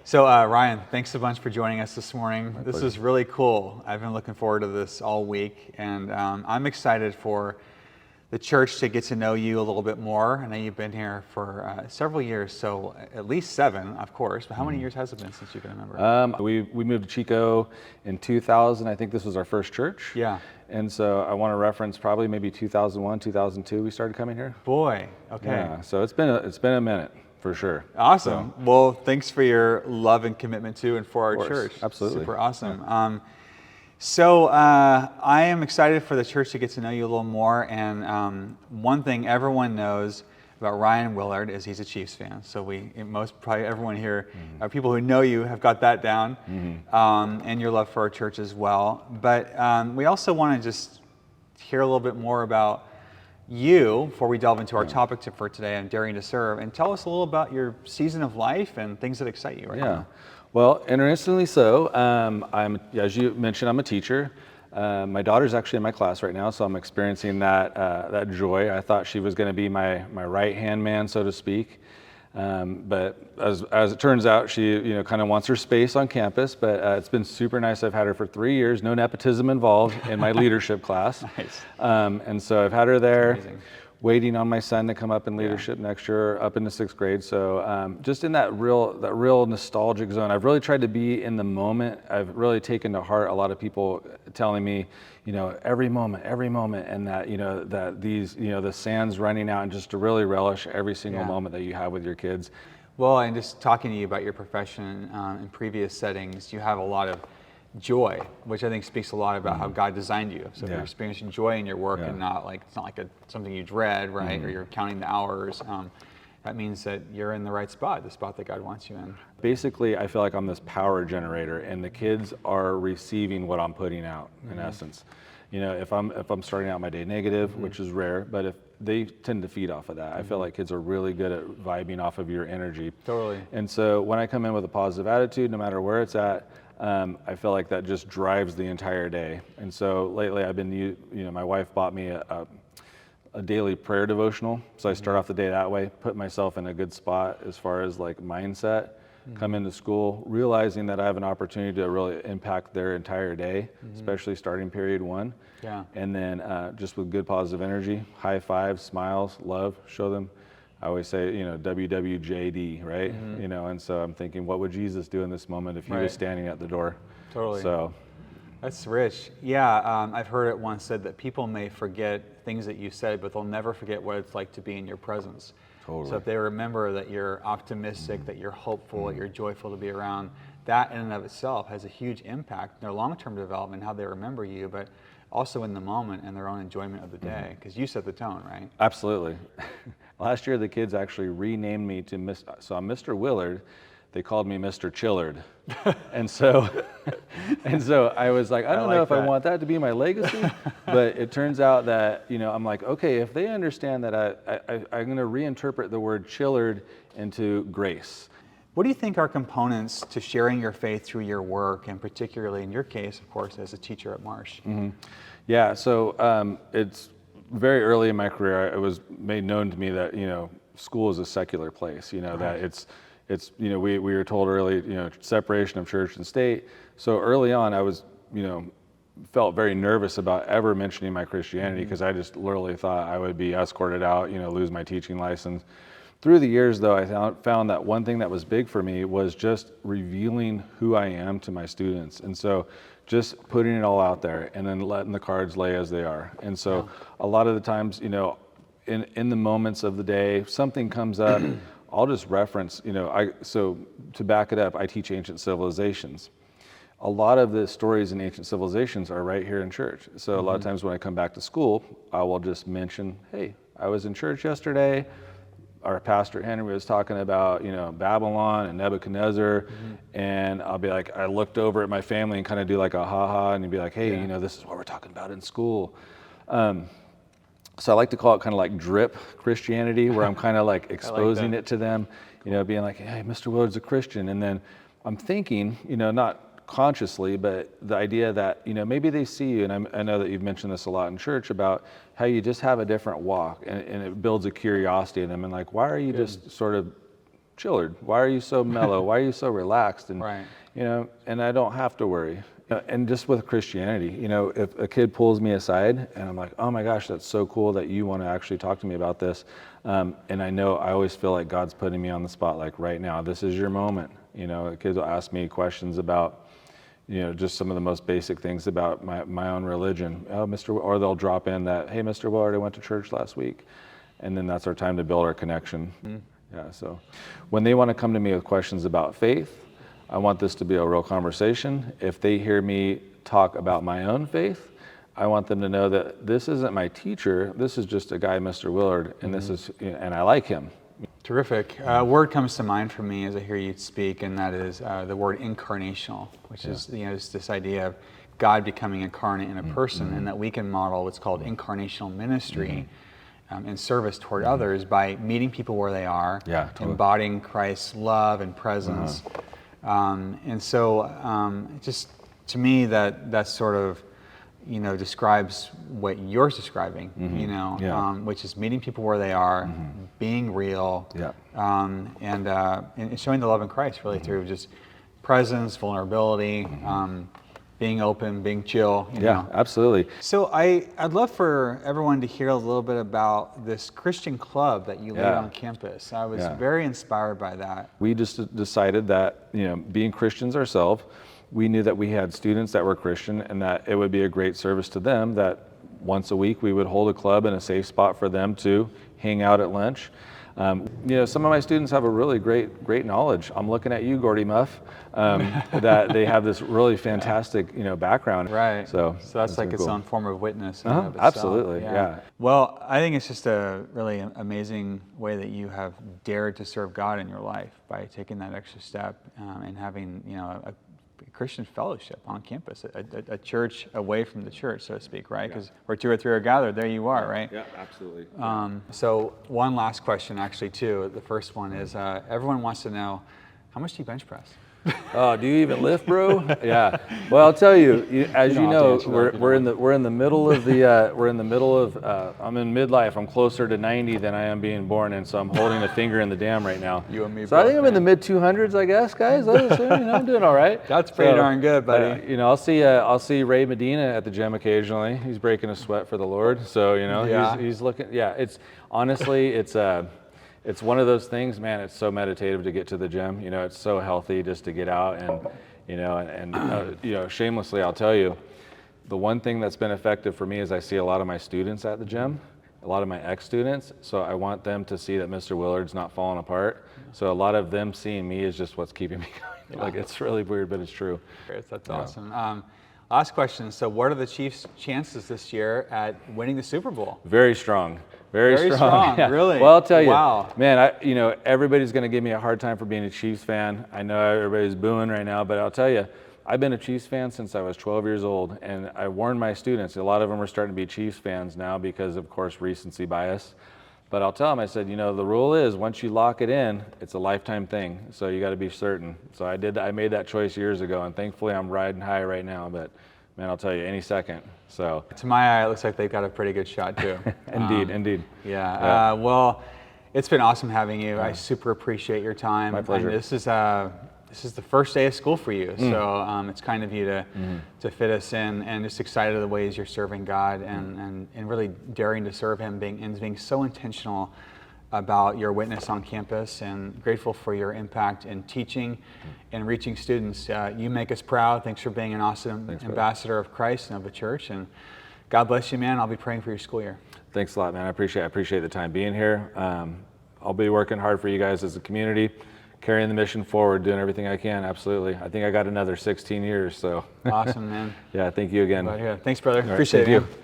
So Ryan, thanks a bunch for joining us this morning. This is really cool. I've been looking forward to this all week, and I'm excited for the church to get to know you a little bit more. I know you've been here for several years, so at least 7, of course. But how many years has it been since you can remember? We moved to Chico in 2000. I think this was our first church. Yeah. And so I want to reference probably maybe 2001, 2002 we started coming here. Boy, okay. Yeah, so it's been a minute. For sure. Awesome. So, well, thanks for your love and commitment to and for our church. Absolutely. Super awesome. Yeah. I am excited for the church to get to know you a little more. And one thing everyone knows about Ryan Willard is he's a Chiefs fan. So probably everyone here, people who know you have got that down, and your love for our church as well. But we also want to just hear a little bit more about you before we delve into our topic for today on Daring to Serve, and tell us a little about your season of life and things that excite you right now. Well, interestingly so, as you mentioned, I'm a teacher. My daughter's actually in my class right now, so I'm experiencing that joy. I thought she was going to be my right-hand man, so to speak. But as it turns out, she kind of wants her space on campus. But it's been super nice. I've had her for 3 years, no nepotism involved in my leadership class. Nice. And so I've had her there, waiting on my son to come up in leadership next year, up into 6th grade. So just in that real nostalgic zone, I've really tried to be in the moment. I've really taken to heart a lot of people telling me, every moment, and that, that these, the sand's running out, and just to really relish every single moment that you have with your kids. Well, and just talking to you about your profession in previous settings, you have a lot of joy, which I think speaks a lot about how God designed you. So if you're experiencing joy in your work and it's not like something you dread, right? Or you're counting the hours. That means that you're in the right spot, the spot that God wants you in. Basically, I feel like I'm this power generator, and the kids are receiving what I'm putting out, in essence. If I'm starting out my day negative, which is rare, but if they tend to feed off of that. I feel like kids are really good at vibing off of your energy. Totally. And so when I come in with a positive attitude, no matter where it's at, I feel like that just drives the entire day. And so lately I've been, my wife bought me a daily prayer devotional. So I start off the day that way, put myself in a good spot as far as like mindset, come into school, realizing that I have an opportunity to really impact their entire day, especially starting period 1. Yeah. And then just with good positive energy, high fives, smiles, love, show them. I always say, WWJD, right? And so I'm thinking, what would Jesus do in this moment if he was standing at the door? Totally. So that's rich. Yeah, I've heard it once said that people may forget things that you said, but they'll never forget what it's like to be in your presence. Totally. So if they remember that you're optimistic, that you're hopeful, that you're joyful to be around, that in and of itself has a huge impact in their long-term development, how they remember you, but also in the moment and their own enjoyment of the day, because you set the tone, right? Absolutely. Last year, the kids actually renamed me to so I'm Mr. Willard. They called me Mr. Chillard. and so I was like, I don't know if I want that to be my legacy, but it turns out that, I'm like, okay, if they understand that I'm going to reinterpret the word Chillard into grace. What do you think are components to sharing your faith through your work, and particularly in your case, of course, as a teacher at Marsh? Yeah, so it's very early in my career, it was made known to me that, school is a secular place, that it's we were told early, separation of church and state. So early on, I was, felt very nervous about ever mentioning my Christianity, because I just literally thought I would be escorted out, lose my teaching license. Through the years, though, I found that one thing that was big for me was just revealing who I am to my students. And so just putting it all out there and then letting the cards lay as they are. And so a lot of the times, in the moments of the day, if something comes up, I'll just reference, so to back it up, I teach ancient civilizations. A lot of the stories in ancient civilizations are right here in church. So a lot of times when I come back to school, I will just mention, hey, I was in church yesterday. Our pastor Henry was talking about, Babylon and Nebuchadnezzar, and I'll be like, I looked over at my family and kind of do like a ha-ha, and he'd be like, hey, this is what we're talking about in school. So I like to call it kind of like drip Christianity, where I'm kind of like exposing it to them, being like, hey, Mr. Willard's a Christian. And then I'm thinking, not consciously, but the idea that, maybe they see you, and I know that you've mentioned this a lot in church about how you just have a different walk, and it builds a curiosity in them, and like, why are you just sort of Chillard, why are you so mellow? Why are you so relaxed? And, Right. you know, and I don't have to worry. And just with Christianity, you know, if a kid pulls me aside and I'm like, oh my gosh, that's so cool that you want to actually talk to me about this. And I know I always feel like God's putting me on the spot, like right now, this is your moment. You know, kids will ask me questions about, you know, just some of the most basic things about my own religion. Oh, or they'll drop in that, hey, Mr. Willard, I went to church last week. And then that's our time to build our connection. Yeah, so when they want to come to me with questions about faith, I want this to be a real conversation. If they hear me talk about my own faith, I want them to know that this isn't my teacher. This is just a guy, Mr. Willard, and this is, and I like him. Terrific. A word comes to mind for me as I hear you speak, and that is the word incarnational, which is, you know, this idea of God becoming incarnate in a person, and that we can model what's called incarnational ministry and service toward others by meeting people where they are, embodying Christ's love and presence. And so just to me that sort of, you know, describes what you're describing, you know, which is meeting people where they are, being real, and showing the love in Christ really through just presence, vulnerability, being open, being chill. You know. Absolutely. So I'd love for everyone to hear a little bit about this Christian club that you lead on campus. I was very inspired by that. We just decided that, you know, being Christians ourselves, we knew that we had students that were Christian and that it would be a great service to them that once a week we would hold a club in a safe spot for them to hang out at lunch. You know, some of my students have a really great knowledge. I'm looking at you, Gordy Muff, that they have this really fantastic, you know, background. Right. So that's like its own form of witness. In and of itself. Absolutely. Yeah. Well, I think it's just a really amazing way that you have dared to serve God in your life by taking that extra step and having, you know, a Christian fellowship on campus, a church away from the church, so to speak, right? Because where two or three are gathered, there you are, right? Yeah, absolutely. So one last question, actually, too. The first one is everyone wants to know, how much do you bench press? Oh, do you even lift, bro? Yeah. Well, I'll tell you. As you know, we're in the middle of I'm in midlife. I'm closer to 90 than I am being born, and so I'm holding a finger in the dam right now. You and me. So I think I'm in the mid 200s, I guess, guys. You know, I'm doing all right. That's pretty darn good, buddy. You know, I'll see Ray Medina at the gym occasionally. He's breaking a sweat for the Lord. So you know, he's looking. Yeah. It's honestly, it's one of those things, man. It's so meditative to get to the gym. You know, it's so healthy just to get out and, you know, you know, shamelessly, I'll tell you, the one thing that's been effective for me is I see a lot of my students at the gym, a lot of my ex-students. So I want them to see that Mr. Willard's not falling apart. So a lot of them seeing me is just what's keeping me going. Like, it's really weird, but it's true. That's awesome. Last question. So what are the Chiefs' chances this year at winning the Super Bowl? Very strong. Very strong. Yeah. Really? Well, I'll tell you, wow. Man, you know, everybody's going to give me a hard time for being a Chiefs fan. I know everybody's booing right now, but I'll tell you, I've been a Chiefs fan since I was 12 years old, and I warned my students. A lot of them are starting to be Chiefs fans now because, of course, recency bias. But I'll tell them, I said, you know, the rule is once you lock it in, it's a lifetime thing. So you got to be certain. So I made that choice years ago, and thankfully I'm riding high right now. But man, I'll tell you, any second. So to my eye, it looks like they've got a pretty good shot too. Indeed. Yeah. Well, it's been awesome having you. I super appreciate your time. My pleasure. And this is the first day of school for you, so it's kind of you to fit us in, and just excited of the ways you're serving God and really daring to serve Him, being so intentional about your witness on campus, and grateful for your impact in teaching and reaching students. You make us proud. Thanks for being an awesome ambassador of Christ and of the church, and God bless you, man. I'll be praying for your school year. Thanks a lot, man. I appreciate the time being here. I'll be working hard for you guys as a community, carrying the mission forward, doing everything I can. Absolutely. I think I got another 16 years, so. Awesome, man. Yeah, thank you again. Thanks, brother. Appreciate it. Thank you.